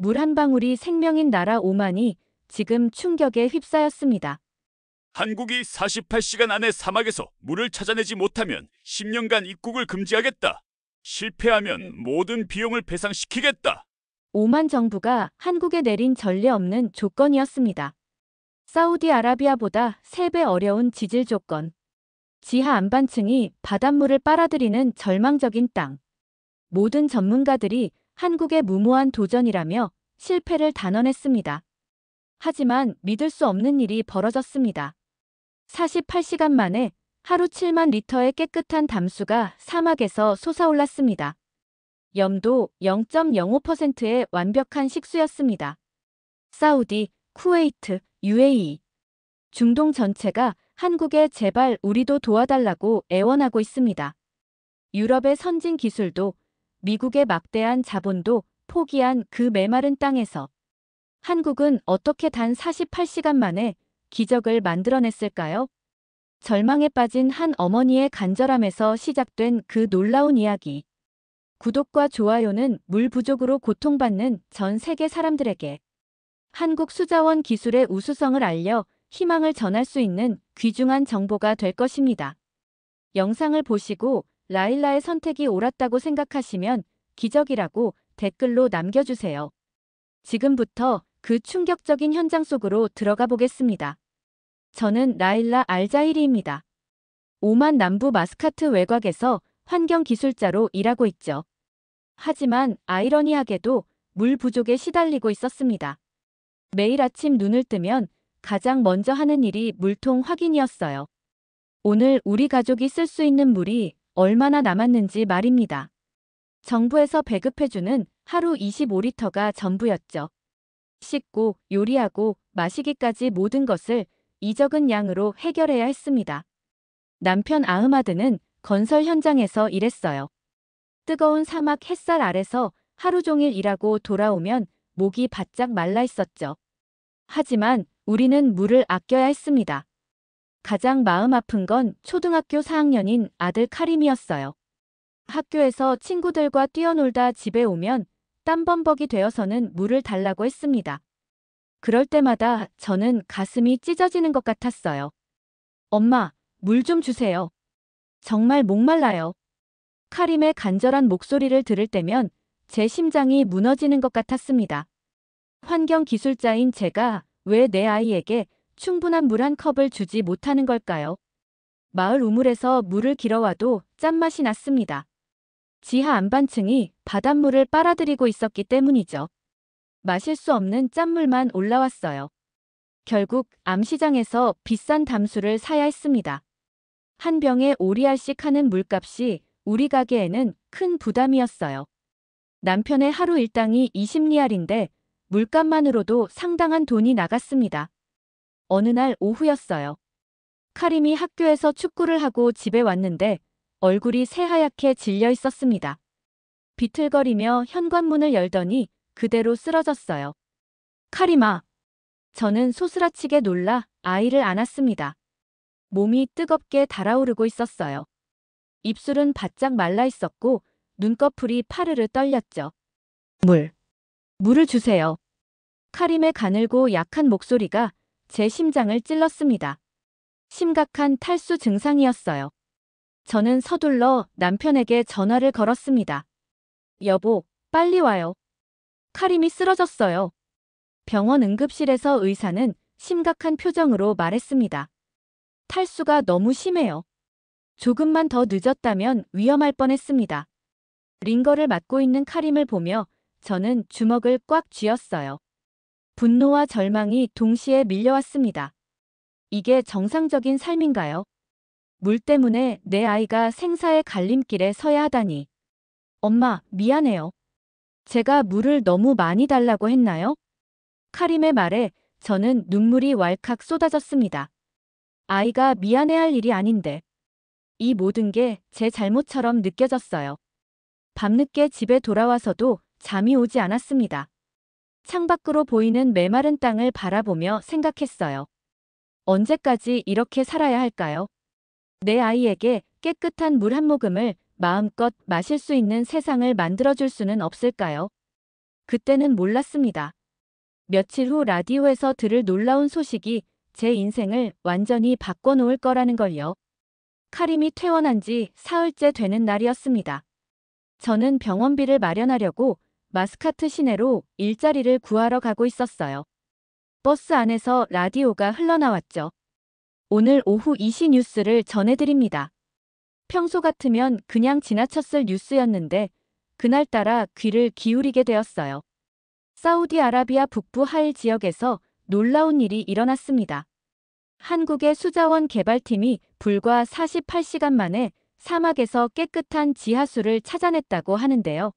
물 한 방울이 생명인 나라 오만이 지금 충격에 휩싸였습니다. 한국이 48시간 안에 사막에서 물을 찾아내지 못하면 10년간 입국을 금지하겠다. 실패하면 모든 비용을 배상시키겠다. 오만 정부가 한국에 내린 전례 없는 조건이었습니다. 사우디아라비아보다 3배 어려운 지질 조건. 지하 안반층이 바닷물을 빨아들이는 절망적인 땅. 모든 전문가들이 한국의 무모한 도전이라며 실패를 단언했습니다. 하지만 믿을 수 없는 일이 벌어졌습니다. 48시간 만에 하루 7만 리터의 깨끗한 담수가 사막에서 솟아올랐습니다. 염도 0.05%의 완벽한 식수였습니다. 사우디, 쿠웨이트, UAE, 중동 전체가 한국에 제발 우리도 도와달라고 애원하고 있습니다. 유럽의 선진 기술도 미국의 막대한 자본도 포기한 그 메마른 땅에서 한국은 어떻게 단 48시간 만에 기적을 만들어냈을까요? 절망에 빠진 한 어머니의 간절함에서 시작된 그 놀라운 이야기. 구독과 좋아요는 물 부족으로 고통받는 전 세계 사람들에게 한국 수자원 기술의 우수성을 알려 희망을 전할 수 있는 귀중한 정보가 될 것입니다. 영상을 보시고 라일라의 선택이 옳았다고 생각하시면 기적이라고 댓글로 남겨주세요. 지금부터 그 충격적인 현장 속으로 들어가 보겠습니다. 저는 라일라 알자히리입니다. 오만 남부 마스카트 외곽에서 환경기술자로 일하고 있죠. 하지만 아이러니하게도 물 부족에 시달리고 있었습니다. 매일 아침 눈을 뜨면 가장 먼저 하는 일이 물통 확인이었어요. 오늘 우리 가족이 쓸 수 있는 물이 얼마나 남았는지 말입니다. 정부에서 배급해주는 하루 25리터가 전부였죠. 씻고, 요리하고, 마시기까지 모든 것을 이 적은 양으로 해결해야 했습니다. 남편 아흐마드는 건설 현장에서 일했어요. 뜨거운 사막 햇살 아래서 하루 종일 일하고 돌아오면 목이 바짝 말라 있었죠. 하지만 우리는 물을 아껴야 했습니다. 가장 마음 아픈 건 초등학교 4학년인 아들 카림이었어요. 학교에서 친구들과 뛰어놀다 집에 오면 땀범벅이 되어서는 물을 달라고 했습니다. 그럴 때마다 저는 가슴이 찢어지는 것 같았어요. 엄마, 물 좀 주세요. 정말 목말라요. 카림의 간절한 목소리를 들을 때면 제 심장이 무너지는 것 같았습니다. 환경기술자인 제가 왜 내 아이에게 충분한 물 한 컵을 주지 못하는 걸까요? 마을 우물에서 물을 길어와도 짠맛이 났습니다. 지하 안반층이 바닷물을 빨아들이고 있었기 때문이죠. 마실 수 없는 짠물만 올라왔어요. 결국 암시장에서 비싼 담수를 사야 했습니다. 한 병에 5리알씩 하는 물값이 우리 가게에는 큰 부담이었어요. 남편의 하루 일당이 20리알인데 물값만으로도 상당한 돈이 나갔습니다. 어느 날 오후였어요. 카림이 학교에서 축구를 하고 집에 왔는데 얼굴이 새하얗게 질려 있었습니다. 비틀거리며 현관문을 열더니 그대로 쓰러졌어요. 카림아. 저는 소스라치게 놀라 아이를 안았습니다. 몸이 뜨겁게 달아오르고 있었어요. 입술은 바짝 말라 있었고 눈꺼풀이 파르르 떨렸죠. 물을 주세요. 카림의 가늘고 약한 목소리가 제 심장을 찔렀습니다. 심각한 탈수 증상이었어요. 저는 서둘러 남편에게 전화를 걸었습니다. 여보, 빨리 와요. 카림이 쓰러졌어요. 병원 응급실에서 의사는 심각한 표정으로 말했습니다. 탈수가 너무 심해요. 조금만 더 늦었다면 위험할 뻔했습니다. 링거를 맞고 있는 카림을 보며 저는 주먹을 꽉 쥐었어요. 분노와 절망이 동시에 밀려왔습니다. 이게 정상적인 삶인가요? 물 때문에 내 아이가 생사의 갈림길에 서야 하다니. 엄마, 미안해요. 제가 물을 너무 많이 달라고 했나요? 카림의 말에 저는 눈물이 왈칵 쏟아졌습니다. 아이가 미안해할 일이 아닌데. 이 모든 게 제 잘못처럼 느껴졌어요. 밤늦게 집에 돌아와서도 잠이 오지 않았습니다. 창밖으로 보이는 메마른 땅을 바라보며 생각했어요. 언제까지 이렇게 살아야 할까요? 내 아이에게 깨끗한 물 한 모금을 마음껏 마실 수 있는 세상을 만들어줄 수는 없을까요? 그때는 몰랐습니다. 며칠 후 라디오에서 들을 놀라운 소식이 제 인생을 완전히 바꿔놓을 거라는 걸요. 카림이 퇴원한 지 사흘째 되는 날이었습니다. 저는 병원비를 마련하려고 마스카트 시내로 일자리를 구하러 가고 있었어요. 버스 안에서 라디오가 흘러나왔죠. 오늘 오후 이시 뉴스를 전해드립니다. 평소 같으면 그냥 지나쳤을 뉴스였는데 그날따라 귀를 기울이게 되었어요. 사우디아라비아 북부 하일 지역에서 놀라운 일이 일어났습니다. 한국의 수자원 개발팀이 불과 48시간 만에 사막에서 깨끗한 지하수를 찾아냈다고 하는데요.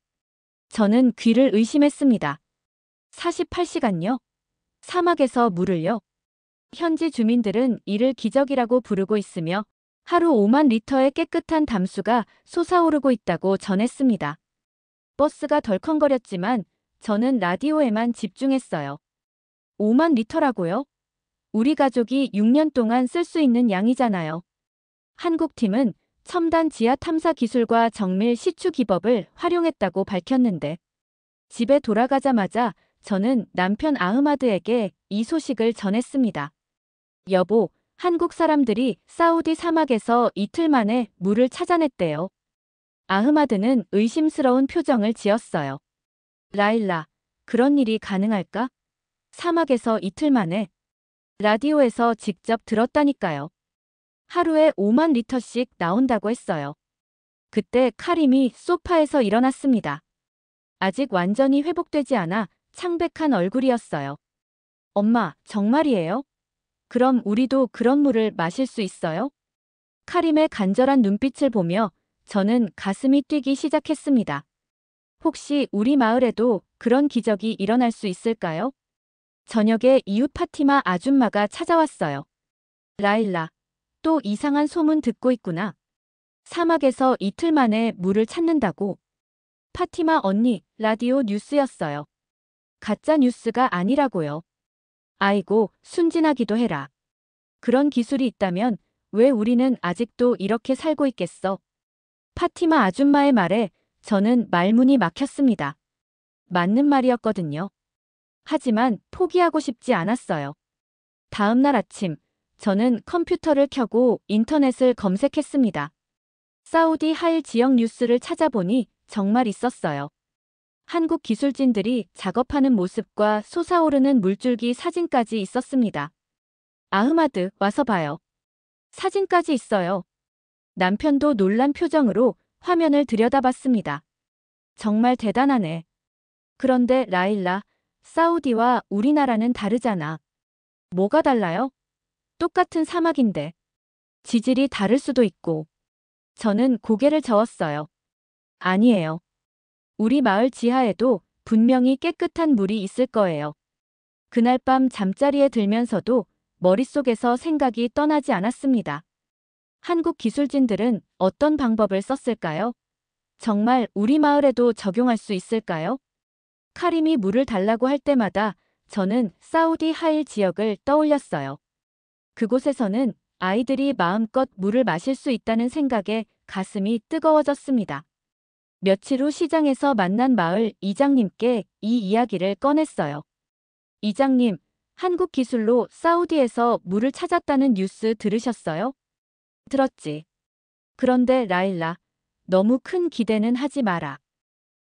저는 귀를 의심했습니다. 48시간요? 사막에서 물을요? 현지 주민들은 이를 기적이라고 부르고 있으며 하루 5만 리터의 깨끗한 담수가 솟아오르고 있다고 전했습니다. 버스가 덜컹거렸지만 저는 라디오에만 집중했어요. 5만 리터라고요? 우리 가족이 6년 동안 쓸 수 있는 양이잖아요. 한국팀은 첨단 지하 탐사 기술과 정밀 시추 기법을 활용했다고 밝혔는데 집에 돌아가자마자 저는 남편 아흐마드에게 이 소식을 전했습니다. 여보, 한국 사람들이 사우디 사막에서 이틀 만에 물을 찾아냈대요. 아흐마드는 의심스러운 표정을 지었어요. 라일라, 그런 일이 가능할까? 사막에서 이틀 만에. 라디오에서 직접 들었다니까요. 하루에 5만 리터씩 나온다고 했어요. 그때 카림이 소파에서 일어났습니다. 아직 완전히 회복되지 않아 창백한 얼굴이었어요. 엄마, 정말이에요? 그럼 우리도 그런 물을 마실 수 있어요? 카림의 간절한 눈빛을 보며 저는 가슴이 뛰기 시작했습니다. 혹시 우리 마을에도 그런 기적이 일어날 수 있을까요? 저녁에 이웃 파티마 아줌마가 찾아왔어요. 라일라, 또 이상한 소문 듣고 있구나. 사막에서 이틀 만에 물을 찾는다고. 파티마 언니, 라디오 뉴스였어요. 가짜 뉴스가 아니라고요. 아이고, 순진하기도 해라. 그런 기술이 있다면 왜 우리는 아직도 이렇게 살고 있겠어? 파티마 아줌마의 말에 저는 말문이 막혔습니다. 맞는 말이었거든요. 하지만 포기하고 싶지 않았어요. 다음 날 아침, 저는 컴퓨터를 켜고 인터넷을 검색했습니다. 사우디 하일 지역 뉴스를 찾아보니 정말 있었어요. 한국 기술진들이 작업하는 모습과 솟아오르는 물줄기 사진까지 있었습니다. 아흐마드, 와서 봐요. 사진까지 있어요. 남편도 놀란 표정으로 화면을 들여다봤습니다. 정말 대단하네. 그런데 라일라, 사우디와 우리나라는 다르잖아. 뭐가 달라요? 똑같은 사막인데. 지질이 다를 수도 있고. 저는 고개를 저었어요. 아니에요. 우리 마을 지하에도 분명히 깨끗한 물이 있을 거예요. 그날 밤 잠자리에 들면서도 머릿속에서 생각이 떠나지 않았습니다. 한국 기술진들은 어떤 방법을 썼을까요? 정말 우리 마을에도 적용할 수 있을까요? 카림이 물을 달라고 할 때마다 저는 사우디 하일 지역을 떠올렸어요. 그곳에서는 아이들이 마음껏 물을 마실 수 있다는 생각에 가슴이 뜨거워졌습니다. 며칠 후 시장에서 만난 마을 이장님께 이 이야기를 꺼냈어요. 이장님, 한국 기술로 사우디에서 물을 찾았다는 뉴스 들으셨어요? 들었지. 그런데 라일라, 너무 큰 기대는 하지 마라.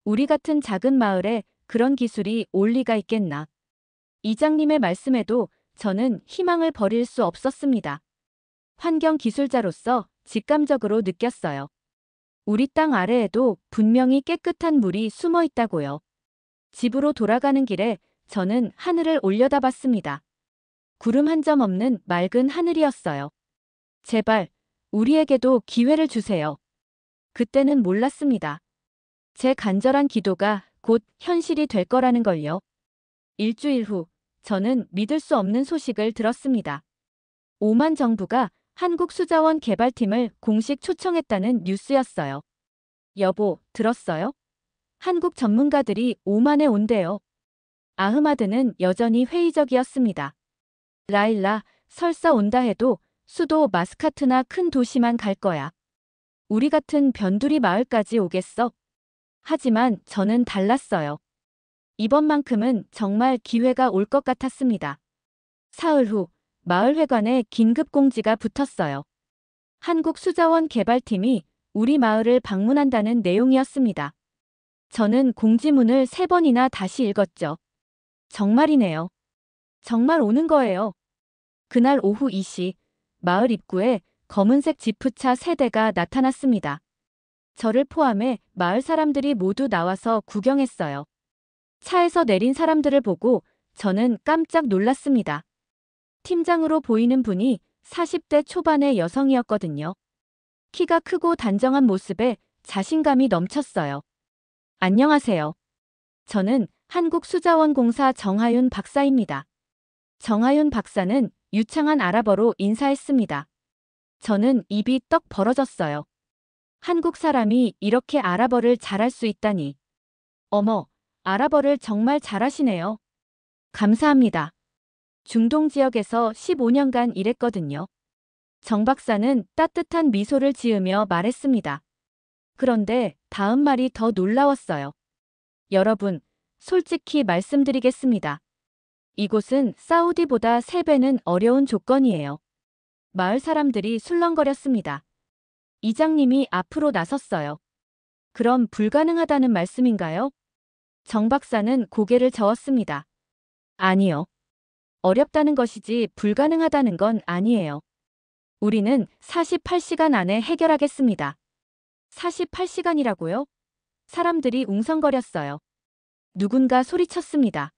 우리 같은 작은 마을에 그런 기술이 올 리가 있겠나. 이장님의 말씀에도 저는 희망을 버릴 수 없었습니다. 환경 기술자로서 직감적으로 느꼈어요. 우리 땅 아래에도 분명히 깨끗한 물이 숨어 있다고요. 집으로 돌아가는 길에 저는 하늘을 올려다봤습니다. 구름 한 점 없는 맑은 하늘이었어요. 제발, 우리에게도 기회를 주세요. 그때는 몰랐습니다. 제 간절한 기도가 곧 현실이 될 거라는 걸요. 일주일 후, 저는 믿을 수 없는 소식을 들었습니다. 오만 정부가 한국 수자원 개발팀을 공식 초청했다는 뉴스였어요. 여보, 들었어요? 한국 전문가들이 오만에 온대요. 아흐마드는 여전히 회의적이었습니다. 라일라, 설사 온다 해도 수도 마스카트나 큰 도시만 갈 거야. 우리 같은 변두리 마을까지 오겠어? 하지만 저는 달랐어요. 이번만큼은 정말 기회가 올 것 같았습니다. 사흘 후 마을회관에 긴급 공지가 붙었어요. 한국수자원개발팀이 우리 마을을 방문한다는 내용이었습니다. 저는 공지문을 3번이나 다시 읽었죠. 정말이네요. 정말 오는 거예요. 그날 오후 2시 마을 입구에 검은색 지프차 3대가 나타났습니다. 저를 포함해 마을 사람들이 모두 나와서 구경했어요. 차에서 내린 사람들을 보고 저는 깜짝 놀랐습니다. 팀장으로 보이는 분이 40대 초반의 여성이었거든요. 키가 크고 단정한 모습에 자신감이 넘쳤어요. 안녕하세요. 저는 한국수자원공사 정하윤 박사입니다. 정하윤 박사는 유창한 아랍어로 인사했습니다. 저는 입이 떡 벌어졌어요. 한국 사람이 이렇게 아랍어를 잘할 수 있다니. 어머, 아랍어를 정말 잘하시네요. 감사합니다. 중동 지역에서 15년간 일했거든요. 정 박사는 따뜻한 미소를 지으며 말했습니다. 그런데 다음 말이 더 놀라웠어요. 여러분, 솔직히 말씀드리겠습니다. 이곳은 사우디보다 3배는 어려운 조건이에요. 마을 사람들이 술렁거렸습니다. 이장님이 앞으로 나섰어요. 그럼 불가능하다는 말씀인가요? 정 박사는 고개를 저었습니다. 아니요. 어렵다는 것이지 불가능하다는 건 아니에요. 우리는 48시간 안에 해결하겠습니다. 48시간이라고요? 사람들이 웅성거렸어요. 누군가 소리쳤습니다.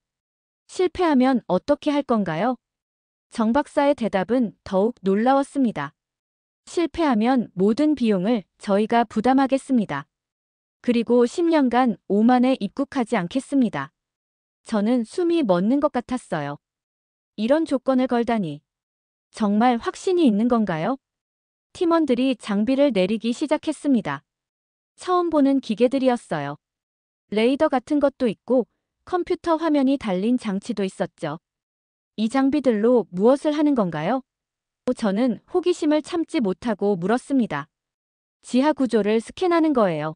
실패하면 어떻게 할 건가요? 정 박사의 대답은 더욱 놀라웠습니다. 실패하면 모든 비용을 저희가 부담하겠습니다. 그리고 10년간 오만에 입국하지 않겠습니다. 저는 숨이 멎는 것 같았어요. 이런 조건을 걸다니. 정말 확신이 있는 건가요? 팀원들이 장비를 내리기 시작했습니다. 처음 보는 기계들이었어요. 레이더 같은 것도 있고 컴퓨터 화면이 달린 장치도 있었죠. 이 장비들로 무엇을 하는 건가요? 저는 호기심을 참지 못하고 물었습니다. 지하 구조를 스캔하는 거예요.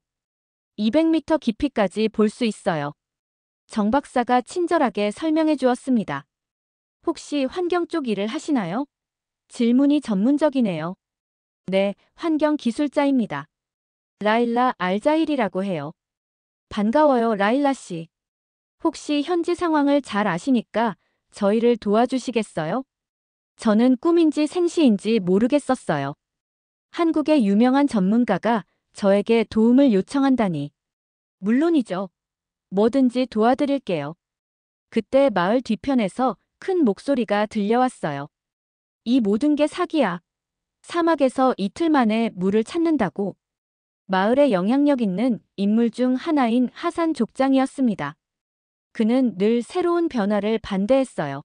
200m 깊이까지 볼 수 있어요. 정 박사가 친절하게 설명해 주었습니다. 혹시 환경 쪽 일을 하시나요? 질문이 전문적이네요. 네, 환경 기술자입니다. 라일라 알자일이라고 해요. 반가워요, 라일라 씨. 혹시 현지 상황을 잘 아시니까 저희를 도와주시겠어요? 저는 꿈인지 생시인지 모르겠었어요. 한국의 유명한 전문가가 저에게 도움을 요청한다니. 물론이죠. 뭐든지 도와드릴게요. 그때 마을 뒤편에서 큰 목소리가 들려왔어요. 이 모든 게 사기야. 사막에서 이틀 만에 물을 찾는다고. 마을에 영향력 있는 인물 중 하나인 하산 족장이었습니다. 그는 늘 새로운 변화를 반대했어요.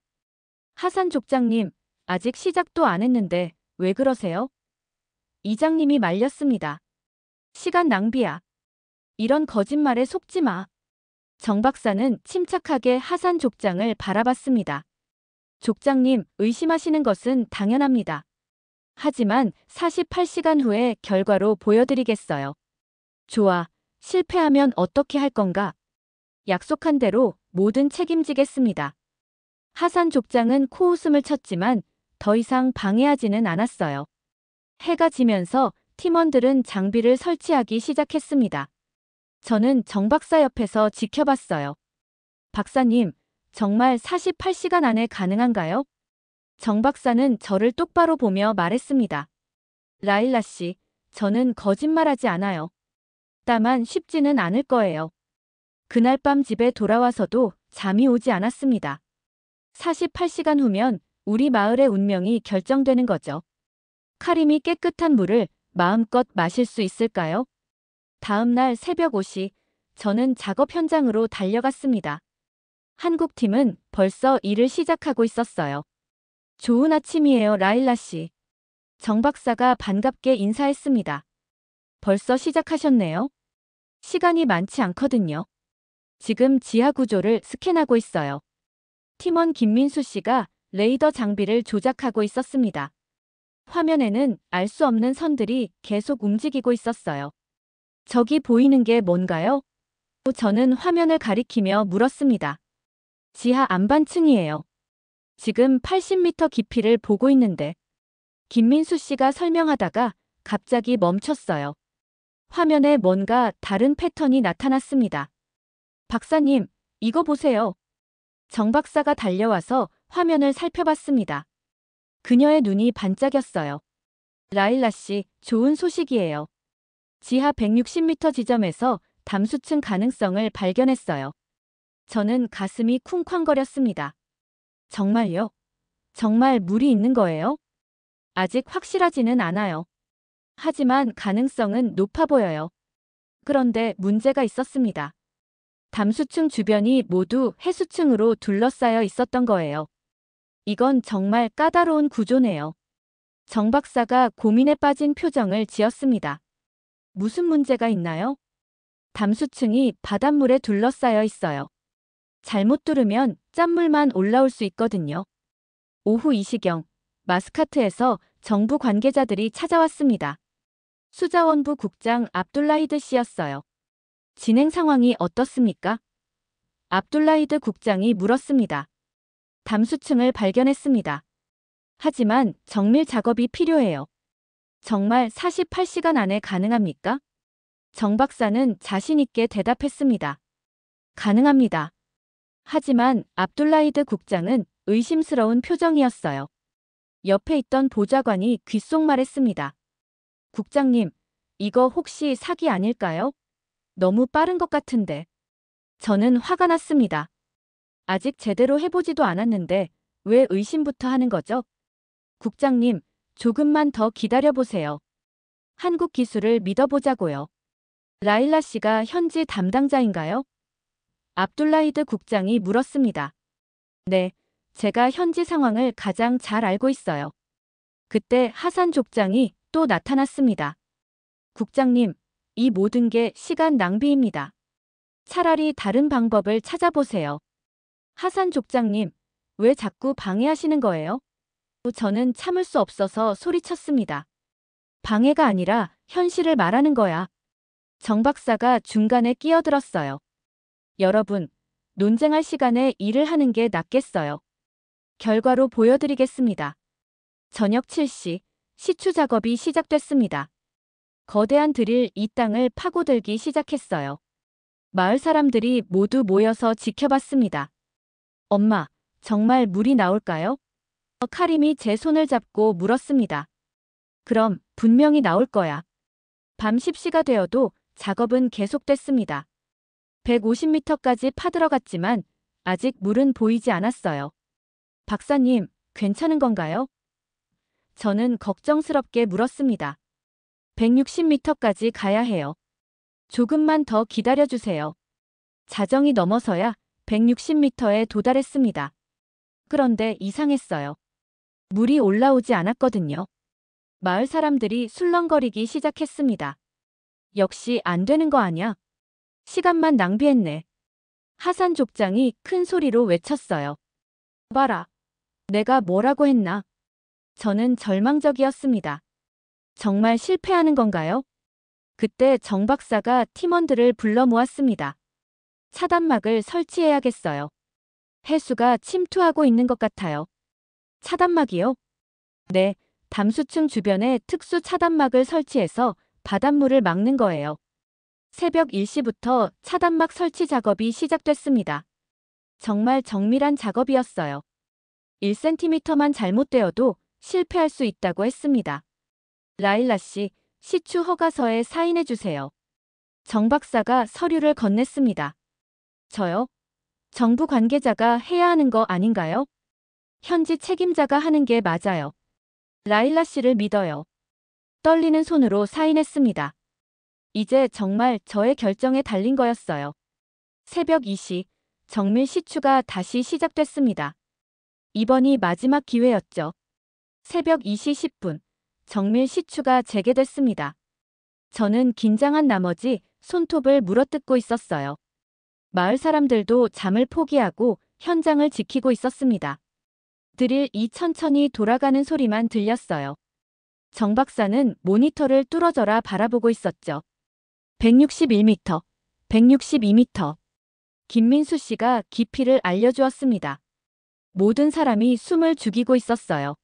하산 족장님, 아직 시작도 안 했는데 왜 그러세요? 이장님이 말렸습니다. 시간 낭비야. 이런 거짓말에 속지 마. 정 박사는 침착하게 하산 족장을 바라봤습니다. 족장님, 의심하시는 것은 당연합니다. 하지만 48시간 후에 결과로 보여드리겠어요. 좋아. 실패하면 어떻게 할 건가? 약속한 대로 모든 책임지겠습니다. 하산 족장은 코웃음을 쳤지만 더 이상 방해하지는 않았어요. 해가 지면서 팀원들은 장비를 설치하기 시작했습니다. 저는 정 박사 옆에서 지켜봤어요. 박사님, 정말 48시간 안에 가능한가요? 정 박사는 저를 똑바로 보며 말했습니다. 라일라 씨, 저는 거짓말하지 않아요. 다만 쉽지는 않을 거예요. 그날 밤 집에 돌아와서도 잠이 오지 않았습니다. 48시간 후면 우리 마을의 운명이 결정되는 거죠. 카림이 깨끗한 물을 마음껏 마실 수 있을까요? 다음 날 새벽 5시, 저는 작업 현장으로 달려갔습니다. 한국팀은 벌써 일을 시작하고 있었어요. 좋은 아침이에요, 라일라 씨. 정 박사가 반갑게 인사했습니다. 벌써 시작하셨네요. 시간이 많지 않거든요. 지금 지하 구조를 스캔하고 있어요. 팀원 김민수 씨가 레이더 장비를 조작하고 있었습니다. 화면에는 알 수 없는 선들이 계속 움직이고 있었어요. 저기 보이는 게 뭔가요? 저는 화면을 가리키며 물었습니다. 지하 안반층이에요. 지금 80m 깊이를 보고 있는데. 김민수 씨가 설명하다가 갑자기 멈췄어요. 화면에 뭔가 다른 패턴이 나타났습니다. 박사님, 이거 보세요. 정 박사가 달려와서 화면을 살펴봤습니다. 그녀의 눈이 반짝였어요. 라일라 씨, 좋은 소식이에요. 지하 160m 지점에서 담수층 가능성을 발견했어요. 저는 가슴이 쿵쾅거렸습니다. 정말요? 정말 물이 있는 거예요? 아직 확실하지는 않아요. 하지만 가능성은 높아 보여요. 그런데 문제가 있었습니다. 담수층 주변이 모두 해수층으로 둘러싸여 있었던 거예요. 이건 정말 까다로운 구조네요. 정 박사가 고민에 빠진 표정을 지었습니다. 무슨 문제가 있나요? 담수층이 바닷물에 둘러싸여 있어요. 잘못 뚫으면 짠물만 올라올 수 있거든요. 오후 2시경 마스카트에서 정부 관계자들이 찾아왔습니다. 수자원부 국장 압둘라히드 씨였어요. 진행 상황이 어떻습니까? 압둘라히드 국장이 물었습니다. 담수층을 발견했습니다. 하지만 정밀 작업이 필요해요. 정말 48시간 안에 가능합니까? 정 박사는 자신 있게 대답했습니다. 가능합니다. 하지만 압둘라히드 국장은 의심스러운 표정이었어요. 옆에 있던 보좌관이 귓속말했습니다. 국장님, 이거 혹시 사기 아닐까요? 너무 빠른 것 같은데. 저는 화가 났습니다. 아직 제대로 해보지도 않았는데 왜 의심부터 하는 거죠? 국장님, 조금만 더 기다려보세요. 한국 기술을 믿어보자고요. 라일라 씨가 현지 담당자인가요? 압둘라히드 국장이 물었습니다. 네, 제가 현지 상황을 가장 잘 알고 있어요. 그때 하산 족장이 또 나타났습니다. 국장님, 이 모든 게 시간 낭비입니다. 차라리 다른 방법을 찾아보세요. 하산 족장님, 왜 자꾸 방해하시는 거예요? 저는 참을 수 없어서 소리쳤습니다. 방해가 아니라 현실을 말하는 거야. 정 박사가 중간에 끼어들었어요. 여러분, 논쟁할 시간에 일을 하는 게 낫겠어요. 결과로 보여드리겠습니다. 저녁 7시, 시추 작업이 시작됐습니다. 거대한 드릴 이 땅을 파고들기 시작했어요. 마을 사람들이 모두 모여서 지켜봤습니다. 엄마, 정말 물이 나올까요? 카림이 제 손을 잡고 물었습니다. 그럼 분명히 나올 거야. 밤 10시가 되어도 작업은 계속됐습니다. 150m까지 파들어갔지만 아직 물은 보이지 않았어요. 박사님, 괜찮은 건가요? 저는 걱정스럽게 물었습니다. 160m까지 가야 해요. 조금만 더 기다려주세요. 자정이 넘어서야 160m에 도달했습니다. 그런데 이상했어요. 물이 올라오지 않았거든요. 마을 사람들이 술렁거리기 시작했습니다. 역시 안 되는 거 아냐? 시간만 낭비했네. 하산 족장이 큰 소리로 외쳤어요. 봐라. 내가 뭐라고 했나? 저는 절망적이었습니다. 정말 실패하는 건가요? 그때 정 박사가 팀원들을 불러 모았습니다. 차단막을 설치해야겠어요. 해수가 침투하고 있는 것 같아요. 차단막이요? 네, 담수층 주변에 특수 차단막을 설치해서 바닷물을 막는 거예요. 새벽 1시부터 차단막 설치 작업이 시작됐습니다. 정말 정밀한 작업이었어요. 1cm만 잘못되어도 실패할 수 있다고 했습니다. 라일라 씨, 시추 허가서에 사인해 주세요. 정 박사가 서류를 건넸습니다. 저요? 정부 관계자가 해야 하는 거 아닌가요? 현지 책임자가 하는 게 맞아요. 라일라 씨를 믿어요. 떨리는 손으로 사인했습니다. 이제 정말 저의 결정에 달린 거였어요. 새벽 2시, 정밀 시추가 다시 시작됐습니다. 이번이 마지막 기회였죠. 새벽 2시 10분, 정밀 시추가 재개됐습니다. 저는 긴장한 나머지 손톱을 물어뜯고 있었어요. 마을 사람들도 잠을 포기하고 현장을 지키고 있었습니다. 드릴이 천천히 돌아가는 소리만 들렸어요. 정 박사는 모니터를 뚫어져라 바라보고 있었죠. 161m, 162m. 김민수 씨가 깊이를 알려주었습니다. 모든 사람이 숨을 죽이고 있었어요.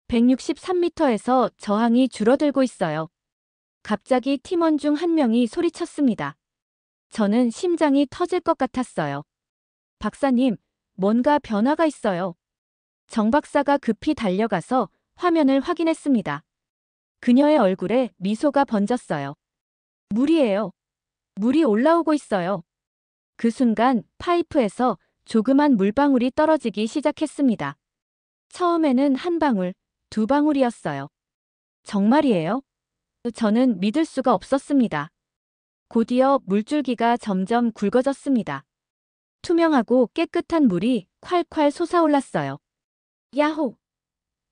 163m에서 저항이 줄어들고 있어요. 갑자기 팀원 중 한 명이 소리쳤습니다. 저는 심장이 터질 것 같았어요. 박사님, 뭔가 변화가 있어요. 정 박사가 급히 달려가서 화면을 확인했습니다. 그녀의 얼굴에 미소가 번졌어요. 물이에요. 물이 올라오고 있어요. 그 순간 파이프에서 조그만 물방울이 떨어지기 시작했습니다. 처음에는 한 방울, 두 방울이었어요. 정말이에요? 저는 믿을 수가 없었습니다. 곧이어 물줄기가 점점 굵어졌습니다. 투명하고 깨끗한 물이 콸콸 솟아올랐어요. 야호!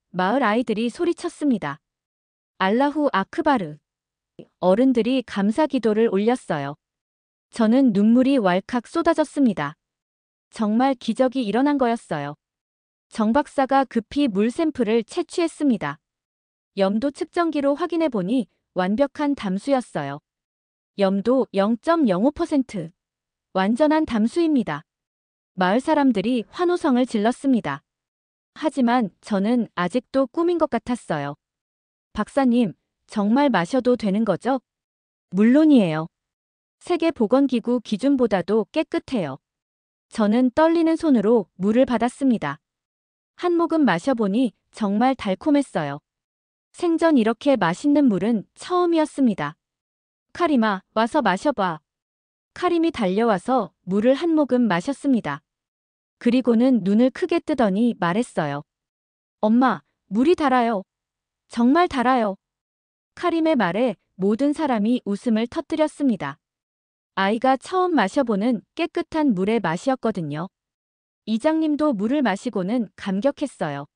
마을 아이들이 소리쳤습니다. 알라후 아크바르. 어른들이 감사 기도를 올렸어요. 저는 눈물이 왈칵 쏟아졌습니다. 정말 기적이 일어난 거였어요. 정 박사가 급히 물 샘플을 채취했습니다. 염도 측정기로 확인해 보니 완벽한 담수였어요. 염도 0.05%. 완전한 담수입니다. 마을 사람들이 환호성을 질렀습니다. 하지만 저는 아직도 꿈인 것 같았어요. 박사님, 정말 마셔도 되는 거죠? 물론이에요. 세계보건기구 기준보다도 깨끗해요. 저는 떨리는 손으로 물을 받았습니다. 한 모금 마셔보니 정말 달콤했어요. 생전 이렇게 맛있는 물은 처음이었습니다. 카리마, 와서 마셔봐. 카림이 달려와서 물을 한 모금 마셨습니다. 그리고는 눈을 크게 뜨더니 말했어요. 엄마, 물이 달아요. 정말 달아요. 카림의 말에 모든 사람이 웃음을 터뜨렸습니다. 아이가 처음 마셔보는 깨끗한 물의 맛이었거든요. 이장님도 물을 마시고는 감격했어요.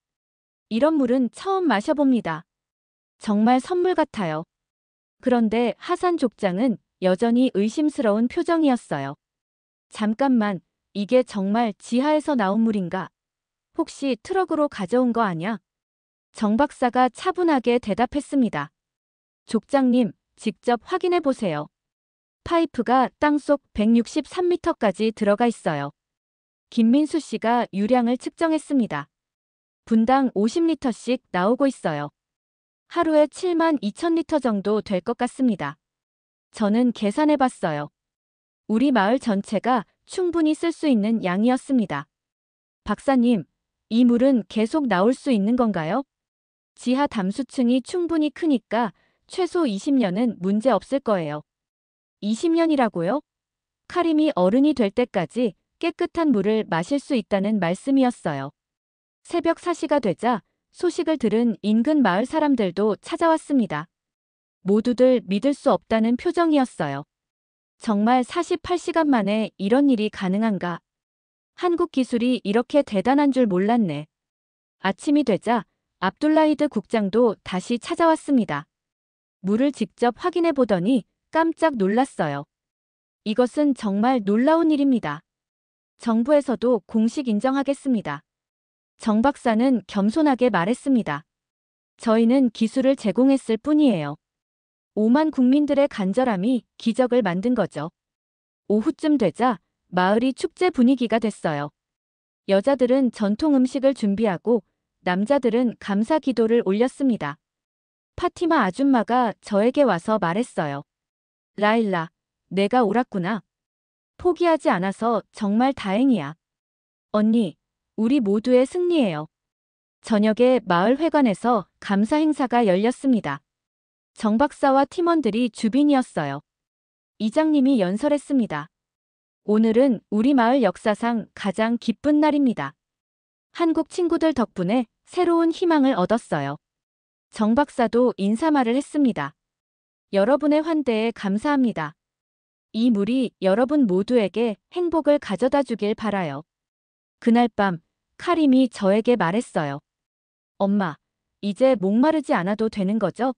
이런 물은 처음 마셔봅니다. 정말 선물 같아요. 그런데 하산 족장은 여전히 의심스러운 표정이었어요. 잠깐만, 이게 정말 지하에서 나온 물인가? 혹시 트럭으로 가져온 거 아냐? 정 박사가 차분하게 대답했습니다. 족장님, 직접 확인해 보세요. 파이프가 땅속 163m까지 들어가 있어요. 김민수 씨가 유량을 측정했습니다. 분당 50리터씩 나오고 있어요. 하루에 72,000리터 정도 될 것 같습니다. 저는 계산해 봤어요. 우리 마을 전체가 충분히 쓸 수 있는 양이었습니다. 박사님, 이 물은 계속 나올 수 있는 건가요? 지하 담수층이 충분히 크니까 최소 20년은 문제 없을 거예요. 20년이라고요? 카림이 어른이 될 때까지 깨끗한 물을 마실 수 있다는 말씀이었어요. 새벽 4시가 되자 소식을 들은 인근 마을 사람들도 찾아왔습니다. 모두들 믿을 수 없다는 표정이었어요. 정말 48시간 만에 이런 일이 가능한가? 한국 기술이 이렇게 대단한 줄 몰랐네. 아침이 되자 압둘라히드 국장도 다시 찾아왔습니다. 물을 직접 확인해 보더니 깜짝 놀랐어요. 이것은 정말 놀라운 일입니다. 정부에서도 공식 인정하겠습니다. 정 박사는 겸손하게 말했습니다. 저희는 기술을 제공했을 뿐이에요. 5만 국민들의 간절함이 기적을 만든 거죠. 오후쯤 되자 마을이 축제 분위기가 됐어요. 여자들은 전통 음식을 준비하고 남자들은 감사 기도를 올렸습니다. 파티마 아줌마가 저에게 와서 말했어요. 라일라, 내가 옳았구나. 포기하지 않아서 정말 다행이야. 언니, 우리 모두의 승리예요. 저녁에 마을 회관에서 감사 행사가 열렸습니다. 정 박사와 팀원들이 주빈이었어요. 이장님이 연설했습니다. 오늘은 우리 마을 역사상 가장 기쁜 날입니다. 한국 친구들 덕분에 새로운 희망을 얻었어요. 정 박사도 인사말을 했습니다. 여러분의 환대에 감사합니다. 이 물이 여러분 모두에게 행복을 가져다 주길 바라요. 그날 밤 카림이 저에게 말했어요. 엄마, 이제 목마르지 않아도 되는 거죠?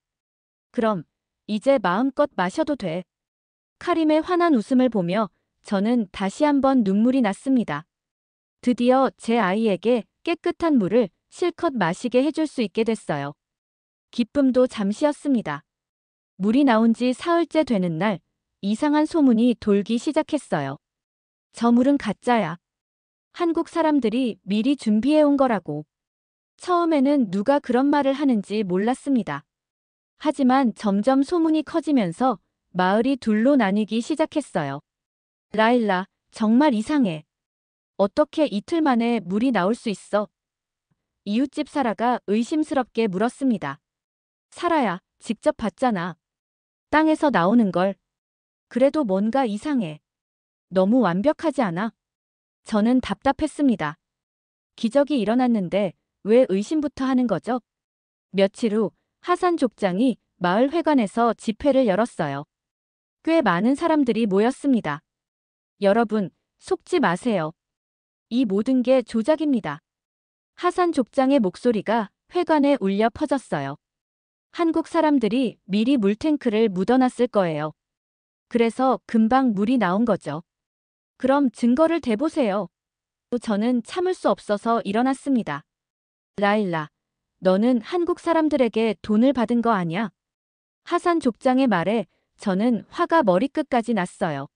그럼 이제 마음껏 마셔도 돼. 카림의 환한 웃음을 보며 저는 다시 한번 눈물이 났습니다. 드디어 제 아이에게 깨끗한 물을 실컷 마시게 해줄 수 있게 됐어요. 기쁨도 잠시였습니다. 물이 나온 지 사흘째 되는 날, 이상한 소문이 돌기 시작했어요. 저 물은 가짜야. 한국 사람들이 미리 준비해 온 거라고. 처음에는 누가 그런 말을 하는지 몰랐습니다. 하지만 점점 소문이 커지면서 마을이 둘로 나뉘기 시작했어요. 라일라, 정말 이상해. 어떻게 이틀 만에 물이 나올 수 있어? 이웃집 사라가 의심스럽게 물었습니다. 사라야, 직접 봤잖아. 땅에서 나오는 걸. 그래도 뭔가 이상해. 너무 완벽하지 않아? 저는 답답했습니다. 기적이 일어났는데 왜 의심부터 하는 거죠? 며칠 후 하산 족장이 마을 회관에서 집회를 열었어요. 꽤 많은 사람들이 모였습니다. 여러분, 속지 마세요. 이 모든 게 조작입니다. 하산 족장의 목소리가 회관에 울려 퍼졌어요. 한국 사람들이 미리 물탱크를 묻어놨을 거예요. 그래서 금방 물이 나온 거죠. 그럼 증거를 대보세요. 저는 참을 수 없어서 일어났습니다. 라일라, 너는 한국 사람들에게 돈을 받은 거 아니야? 하산 족장의 말에 저는 화가 머리끝까지 났어요.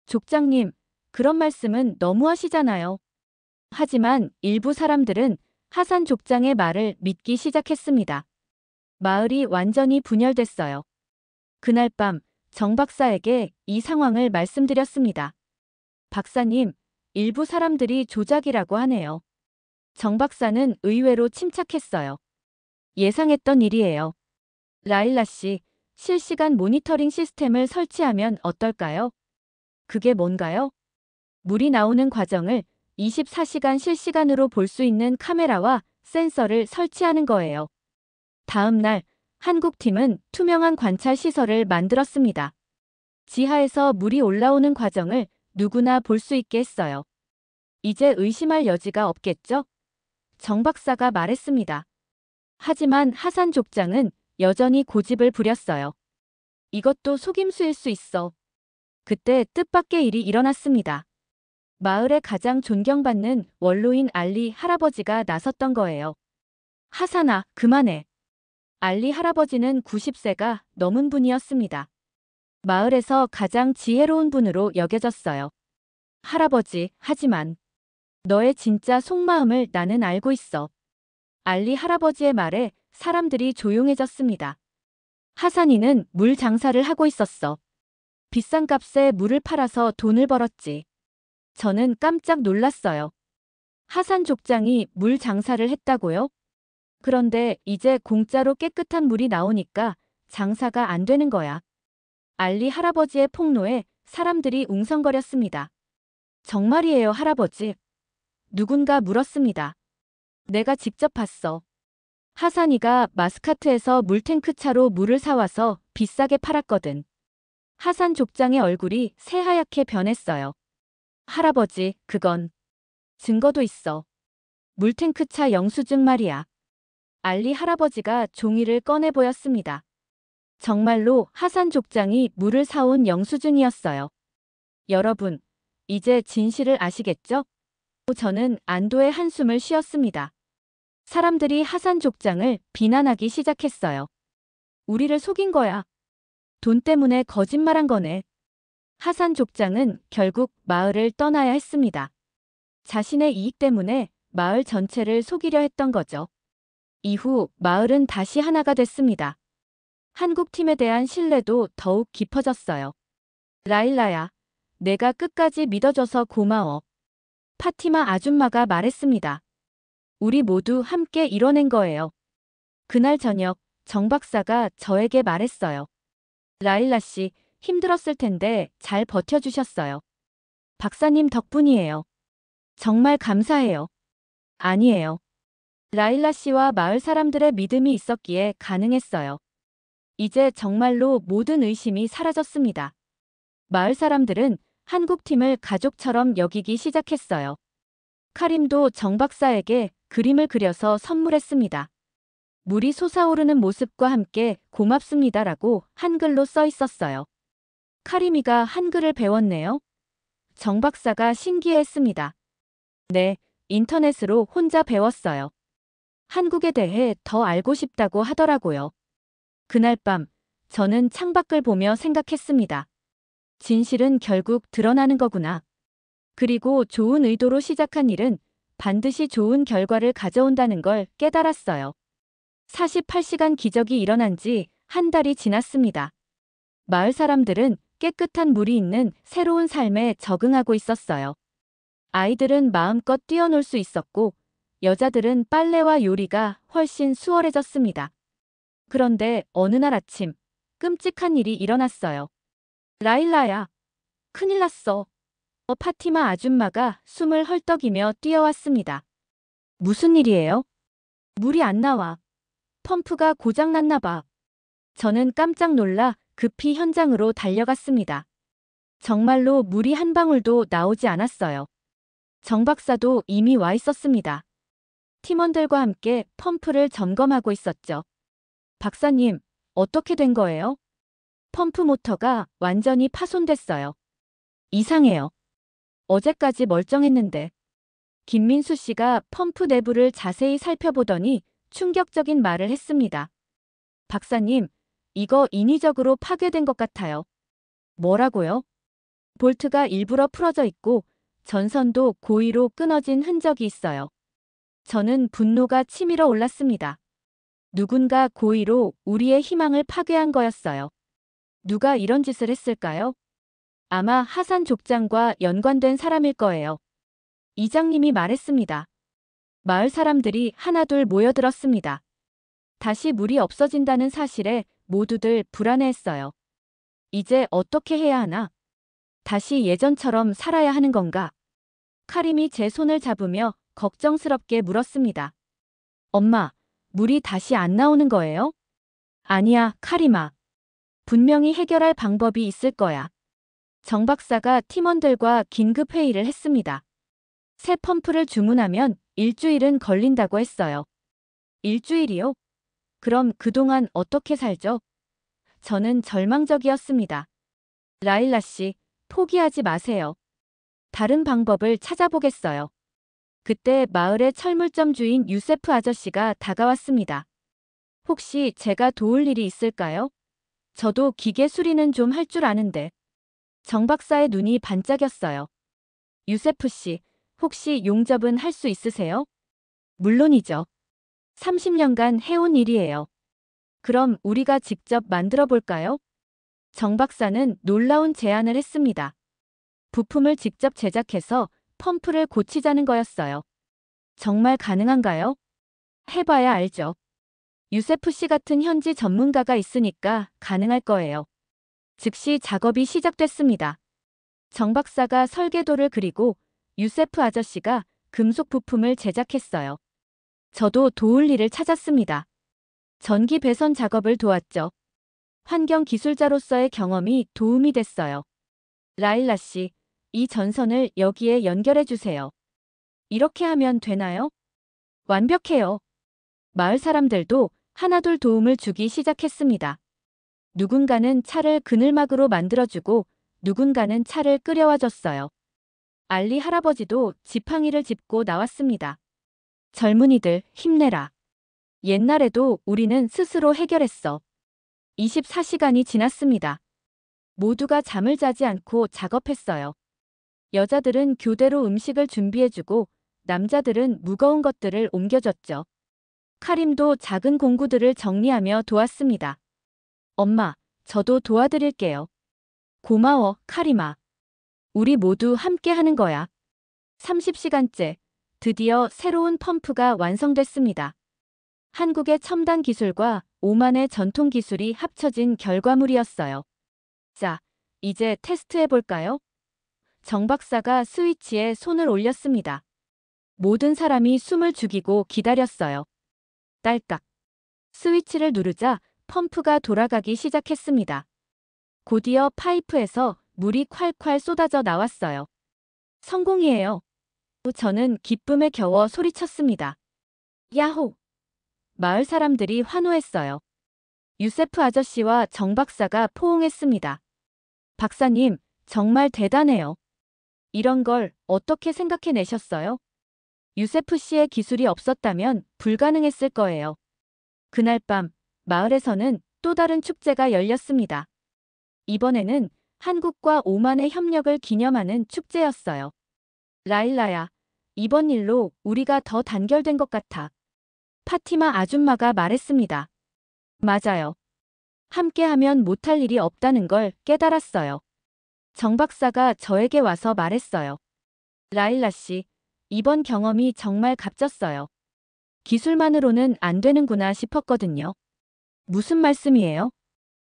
족장님, 그런 말씀은 너무하시잖아요. 하지만 일부 사람들은 하산 족장의 말을 믿기 시작했습니다. 마을이 완전히 분열됐어요. 그날 밤 정 박사에게 이 상황을 말씀드렸습니다. 박사님, 일부 사람들이 조작이라고 하네요. 정 박사는 의외로 침착했어요. 예상했던 일이에요. 라일라 씨, 실시간 모니터링 시스템을 설치하면 어떨까요? 그게 뭔가요? 물이 나오는 과정을 24시간 실시간으로 볼 수 있는 카메라와 센서를 설치하는 거예요. 다음 날 한국팀은 투명한 관찰 시설을 만들었습니다. 지하에서 물이 올라오는 과정을 누구나 볼 수 있게 했어요. 이제 의심할 여지가 없겠죠? 정 박사가 말했습니다. 하지만 하산 족장은 여전히 고집을 부렸어요. 이것도 속임수일 수 있어. 그때 뜻밖의 일이 일어났습니다. 마을의 가장 존경받는 원로인 알리 할아버지가 나섰던 거예요. 하산아, 그만해. 알리 할아버지는 90세가 넘은 분이었습니다. 마을에서 가장 지혜로운 분으로 여겨졌어요. 할아버지, 하지만 너의 진짜 속마음을 나는 알고 있어. 알리 할아버지의 말에 사람들이 조용해졌습니다. 하산이는 물 장사를 하고 있었어. 비싼 값에 물을 팔아서 돈을 벌었지. 저는 깜짝 놀랐어요. 하산 족장이 물 장사를 했다고요? 그런데 이제 공짜로 깨끗한 물이 나오니까 장사가 안 되는 거야. 알리 할아버지의 폭로에 사람들이 웅성거렸습니다. 정말이에요, 할아버지. 누군가 물었습니다. 내가 직접 봤어. 하산이가 마스카트에서 물탱크 차로 물을 사와서 비싸게 팔았거든. 하산 족장의 얼굴이 새하얗게 변했어요. 할아버지, 그건 증거도 있어. 물탱크 차 영수증 말이야. 알리 할아버지가 종이를 꺼내 보였습니다. 정말로 하산 족장이 물을 사온 영수증이었어요. 여러분, 이제 진실을 아시겠죠? 저는 안도의 한숨을 쉬었습니다. 사람들이 하산 족장을 비난하기 시작했어요. 우리를 속인 거야. 돈 때문에 거짓말한 거네. 하산 족장은 결국 마을을 떠나야 했습니다. 자신의 이익 때문에 마을 전체를 속이려 했던 거죠. 이후 마을은 다시 하나가 됐습니다. 한국 팀에 대한 신뢰도 더욱 깊어졌어요. 라일라야, 내가 끝까지 믿어줘서 고마워. 파티마 아줌마가 말했습니다. 우리 모두 함께 이뤄낸 거예요. 그날 저녁 정 박사가 저에게 말했어요. 라일라 씨, 힘들었을 텐데 잘 버텨주셨어요. 박사님 덕분이에요. 정말 감사해요. 아니에요. 라일라 씨와 마을 사람들의 믿음이 있었기에 가능했어요. 이제 정말로 모든 의심이 사라졌습니다. 마을 사람들은 한국팀을 가족처럼 여기기 시작했어요. 카림도 정 박사에게 그림을 그려서 선물했습니다. 물이 솟아오르는 모습과 함께 고맙습니다라고 한글로 써 있었어요. 카림이가 한글을 배웠네요. 정 박사가 신기해했습니다. 네, 인터넷으로 혼자 배웠어요. 한국에 대해 더 알고 싶다고 하더라고요. 그날 밤 저는 창밖을 보며 생각했습니다. 진실은 결국 드러나는 거구나. 그리고 좋은 의도로 시작한 일은 반드시 좋은 결과를 가져온다는 걸 깨달았어요. 48시간 기적이 일어난 지 한 달이 지났습니다. 마을 사람들은 깨끗한 물이 있는 새로운 삶에 적응하고 있었어요. 아이들은 마음껏 뛰어놀 수 있었고, 여자들은 빨래와 요리가 훨씬 수월해졌습니다. 그런데 어느 날 아침, 끔찍한 일이 일어났어요. 라일라야, 큰일 났어. 파티마 아줌마가 숨을 헐떡이며 뛰어왔습니다. 무슨 일이에요? 물이 안 나와. 펌프가 고장났나 봐. 저는 깜짝 놀라 급히 현장으로 달려갔습니다. 정말로 물이 한 방울도 나오지 않았어요. 정 박사도 이미 와 있었습니다. 팀원들과 함께 펌프를 점검하고 있었죠. 박사님, 어떻게 된 거예요? 펌프 모터가 완전히 파손됐어요. 이상해요. 어제까지 멀쩡했는데. 김민수 씨가 펌프 내부를 자세히 살펴보더니 충격적인 말을 했습니다. 박사님, 이거 인위적으로 파괴된 것 같아요. 뭐라고요? 볼트가 일부러 풀어져 있고 전선도 고의로 끊어진 흔적이 있어요. 저는 분노가 치밀어 올랐습니다. 누군가 고의로 우리의 희망을 파괴한 거였어요. 누가 이런 짓을 했을까요? 아마 하산 족장과 연관된 사람일 거예요. 이장님이 말했습니다. 마을 사람들이 하나둘 모여들었습니다. 다시 물이 없어진다는 사실에 모두들 불안해했어요. 이제 어떻게 해야 하나? 다시 예전처럼 살아야 하는 건가? 카림이 제 손을 잡으며 걱정스럽게 물었습니다. 엄마, 물이 다시 안 나오는 거예요? 아니야, 카림아. 분명히 해결할 방법이 있을 거야. 정 박사가 팀원들과 긴급 회의를 했습니다. 새 펌프를 주문하면 일주일은 걸린다고 했어요. 일주일이요? 그럼 그동안 어떻게 살죠? 저는 절망적이었습니다. 라일라 씨, 포기하지 마세요. 다른 방법을 찾아보겠어요. 그때 마을의 철물점 주인 유세프 아저씨가 다가왔습니다. 혹시 제가 도울 일이 있을까요? 저도 기계 수리는 좀 할 줄 아는데. 정 박사의 눈이 반짝였어요. 유세프 씨, 혹시 용접은 할 수 있으세요? 물론이죠. 30년간 해온 일이에요. 그럼 우리가 직접 만들어 볼까요? 정 박사는 놀라운 제안을 했습니다. 부품을 직접 제작해서 펌프를 고치자는 거였어요. 정말 가능한가요? 해봐야 알죠. 유세프 씨 같은 현지 전문가가 있으니까 가능할 거예요. 즉시 작업이 시작됐습니다. 정 박사가 설계도를 그리고 유세프 아저씨가 금속 부품을 제작했어요. 저도 도울 일을 찾았습니다. 전기 배선 작업을 도왔죠. 환경 기술자로서의 경험이 도움이 됐어요. 라일라 씨, 이 전선을 여기에 연결해 주세요. 이렇게 하면 되나요? 완벽해요. 마을 사람들도 하나둘 도움을 주기 시작했습니다. 누군가는 차를 그늘막으로 만들어주고 누군가는 차를 끓여와 줬어요. 알리 할아버지도 지팡이를 짚고 나왔습니다. 젊은이들 힘내라. 옛날에도 우리는 스스로 해결했어. 24시간이 지났습니다. 모두가 잠을 자지 않고 작업했어요. 여자들은 교대로 음식을 준비해주고 남자들은 무거운 것들을 옮겨줬죠. 카림도 작은 공구들을 정리하며 도왔습니다. 엄마, 저도 도와드릴게요. 고마워, 카림아. 우리 모두 함께 하는 거야. 30시간째, 드디어 새로운 펌프가 완성됐습니다. 한국의 첨단 기술과 오만의 전통 기술이 합쳐진 결과물이었어요. 자, 이제 테스트해볼까요? 정 박사가 스위치에 손을 올렸습니다. 모든 사람이 숨을 죽이고 기다렸어요. 딸깍. 스위치를 누르자 펌프가 돌아가기 시작했습니다. 곧이어 파이프에서 물이 콸콸 쏟아져 나왔어요. 성공이에요. 저는 기쁨에 겨워 소리쳤습니다. 야호! 마을 사람들이 환호했어요. 유세프 아저씨와 정 박사가 포옹했습니다. 박사님, 정말 대단해요. 이런 걸 어떻게 생각해내셨어요? 유세프 씨의 기술이 없었다면 불가능했을 거예요. 그날 밤, 마을에서는 또 다른 축제가 열렸습니다. 이번에는 한국과 오만의 협력을 기념하는 축제였어요. 라일라야, 이번 일로 우리가 더 단결된 것 같아. 파티마 아줌마가 말했습니다. 맞아요. 함께하면 못할 일이 없다는 걸 깨달았어요. 정 박사가 저에게 와서 말했어요. 라일라 씨, 이번 경험이 정말 값졌어요. 기술만으로는 안 되는구나 싶었거든요. 무슨 말씀이에요?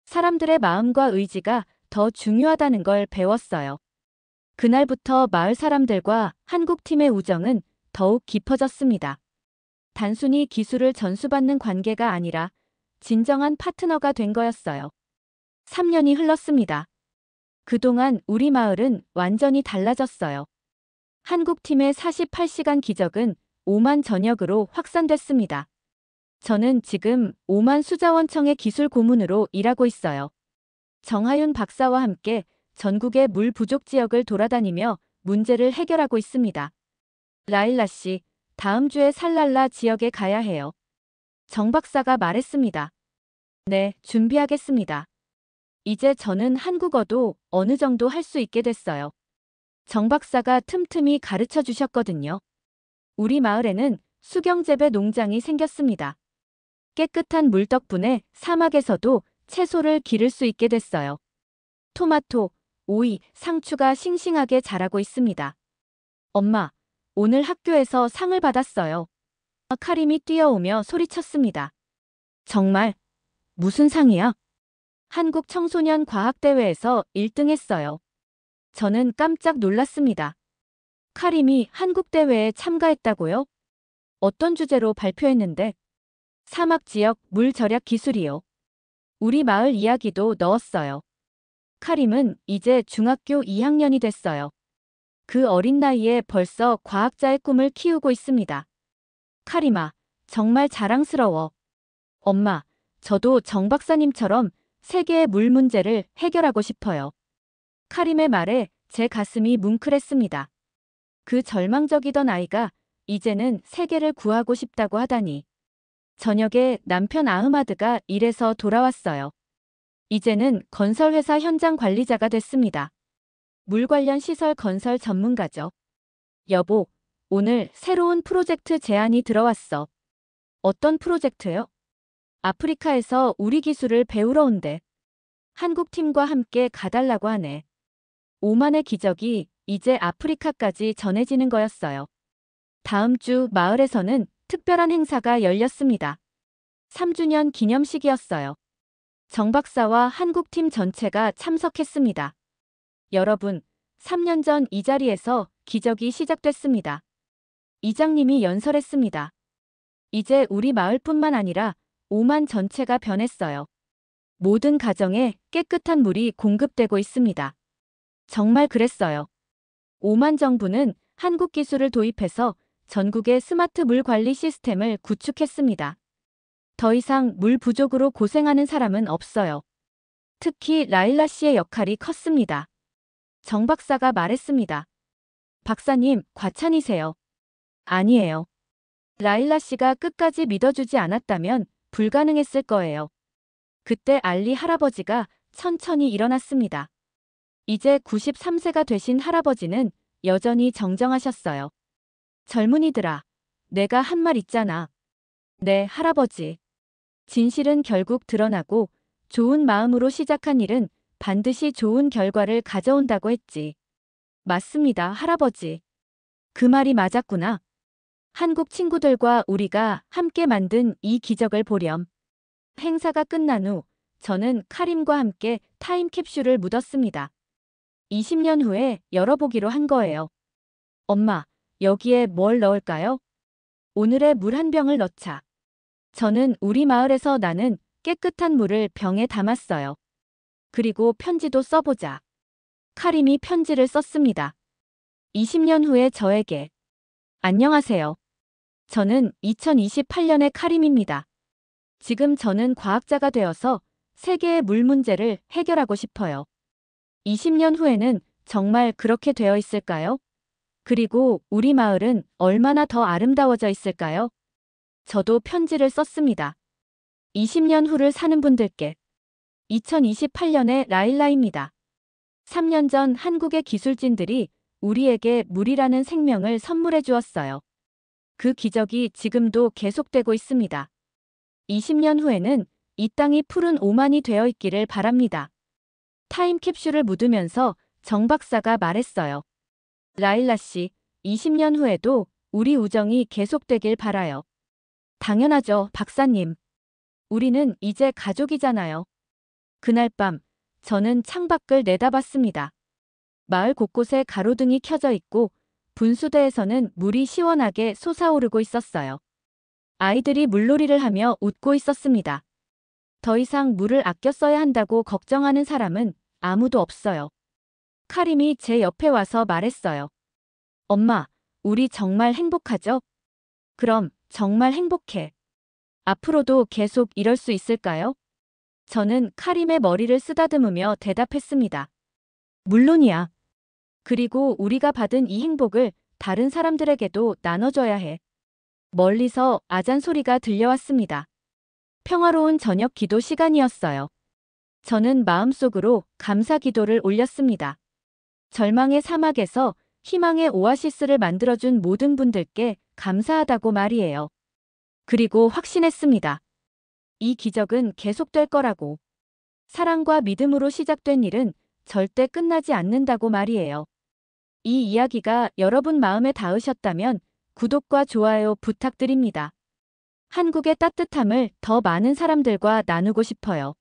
사람들의 마음과 의지가 더 중요하다는 걸 배웠어요. 그날부터 마을 사람들과 한국팀의 우정은 더욱 깊어졌습니다. 단순히 기술을 전수받는 관계가 아니라 진정한 파트너가 된 거였어요. 3년이 흘렀습니다. 그동안 우리 마을은 완전히 달라졌어요. 한국팀의 48시간 기적은 오만 전역으로 확산됐습니다. 저는 지금 오만 수자원청의 기술 고문으로 일하고 있어요. 정하윤 박사와 함께 전국의 물 부족 지역을 돌아다니며 문제를 해결하고 있습니다. 라일라 씨, 다음 주에 살랄라 지역에 가야 해요. 정 박사가 말했습니다. 네, 준비하겠습니다. 이제 저는 한국어도 어느 정도 할 수 있게 됐어요. 정 박사가 틈틈이 가르쳐 주셨거든요. 우리 마을에는 수경재배 농장이 생겼습니다. 깨끗한 물 덕분에 사막에서도 채소를 기를 수 있게 됐어요. 토마토, 오이, 상추가 싱싱하게 자라고 있습니다. 엄마, 오늘 학교에서 상을 받았어요. 카림이 뛰어오며 소리쳤습니다. 정말? 무슨 상이야? 한국 청소년 과학대회에서 1등 했어요. 저는 깜짝 놀랐습니다. 카림이 한국대회에 참가했다고요? 어떤 주제로 발표했는데? 사막 지역 물 절약 기술이요. 우리 마을 이야기도 넣었어요. 카림은 이제 중학교 2학년이 됐어요. 그 어린 나이에 벌써 과학자의 꿈을 키우고 있습니다. 카림아, 정말 자랑스러워. 엄마, 저도 정 박사님처럼 세계의 물 문제를 해결하고 싶어요. 카림의 말에 제 가슴이 뭉클했습니다. 그 절망적이던 아이가 이제는 세계를 구하고 싶다고 하다니. 저녁에 남편 아흐마드가 일해서 돌아왔어요. 이제는 건설회사 현장 관리자가 됐습니다. 물 관련 시설 건설 전문가죠. 여보, 오늘 새로운 프로젝트 제안이 들어왔어. 어떤 프로젝트요? 아프리카에서 우리 기술을 배우러 온대. 한국 팀과 함께 가달라고 하네. 오만의 기적이 이제 아프리카까지 전해지는 거였어요. 다음 주 마을에서는 특별한 행사가 열렸습니다. 3주년 기념식이었어요. 정 박사와 한국팀 전체가 참석했습니다. 여러분, 3년 전 이 자리에서 기적이 시작됐습니다. 이장님이 연설했습니다. 이제 우리 마을뿐만 아니라 오만 전체가 변했어요. 모든 가정에 깨끗한 물이 공급되고 있습니다. 정말 그랬어요. 오만 정부는 한국 기술을 도입해서 전국의 스마트 물 관리 시스템을 구축했습니다. 더 이상 물 부족으로 고생하는 사람은 없어요. 특히 라일라 씨의 역할이 컸습니다. 정 박사가 말했습니다. 박사님, 과찬이세요. 아니에요. 라일라 씨가 끝까지 믿어주지 않았다면 불가능했을 거예요. 그때 알리 할아버지가 천천히 일어났습니다. 이제 93세가 되신 할아버지는 여전히 정정하셨어요. 젊은이들아, 내가 한 말 있잖아. 네, 할아버지. 진실은 결국 드러나고 좋은 마음으로 시작한 일은 반드시 좋은 결과를 가져온다고 했지. 맞습니다, 할아버지. 그 말이 맞았구나. 한국 친구들과 우리가 함께 만든 이 기적을 보렴. 행사가 끝난 후 저는 카림과 함께 타임캡슐을 묻었습니다. 20년 후에 열어보기로 한 거예요. 엄마, 여기에 뭘 넣을까요? 오늘의 물 한 병을 넣자. 저는 우리 마을에서 나는 깨끗한 물을 병에 담았어요. 그리고 편지도 써보자. 카림이 편지를 썼습니다. 20년 후에 저에게. 안녕하세요. 저는 2028년의 카림입니다. 지금 저는 과학자가 되어서 세계의 물 문제를 해결하고 싶어요. 20년 후에는 정말 그렇게 되어 있을까요? 그리고 우리 마을은 얼마나 더 아름다워져 있을까요? 저도 편지를 썼습니다. 20년 후를 사는 분들께. 2028년의 라일라입니다. 3년 전 한국의 기술진들이 우리에게 물이라는 생명을 선물해 주었어요. 그 기적이 지금도 계속되고 있습니다. 20년 후에는 이 땅이 푸른 오만이 되어 있기를 바랍니다. 타임캡슐을 묻으면서 정 박사가 말했어요. 라일라 씨, 20년 후에도 우리 우정이 계속되길 바라요. 당연하죠, 박사님. 우리는 이제 가족이잖아요. 그날 밤, 저는 창밖을 내다봤습니다. 마을 곳곳에 가로등이 켜져 있고 분수대에서는 물이 시원하게 솟아오르고 있었어요. 아이들이 물놀이를 하며 웃고 있었습니다. 더 이상 물을 아껴 써야 한다고 걱정하는 사람은 아무도 없어요. 카림이 제 옆에 와서 말했어요. 엄마, 우리 정말 행복하죠? 그럼 정말 행복해. 앞으로도 계속 이럴 수 있을까요? 저는 카림의 머리를 쓰다듬으며 대답했습니다. 물론이야. 그리고 우리가 받은 이 행복을 다른 사람들에게도 나눠줘야 해. 멀리서 아잔 소리가 들려왔습니다. 평화로운 저녁 기도 시간이었어요. 저는 마음속으로 감사 기도를 올렸습니다. 절망의 사막에서 희망의 오아시스를 만들어준 모든 분들께 감사하다고 말이에요. 그리고 확신했습니다. 이 기적은 계속될 거라고. 사랑과 믿음으로 시작된 일은 절대 끝나지 않는다고 말이에요. 이 이야기가 여러분 마음에 닿으셨다면 구독과 좋아요 부탁드립니다. 한국의 따뜻함을 더 많은 사람들과 나누고 싶어요.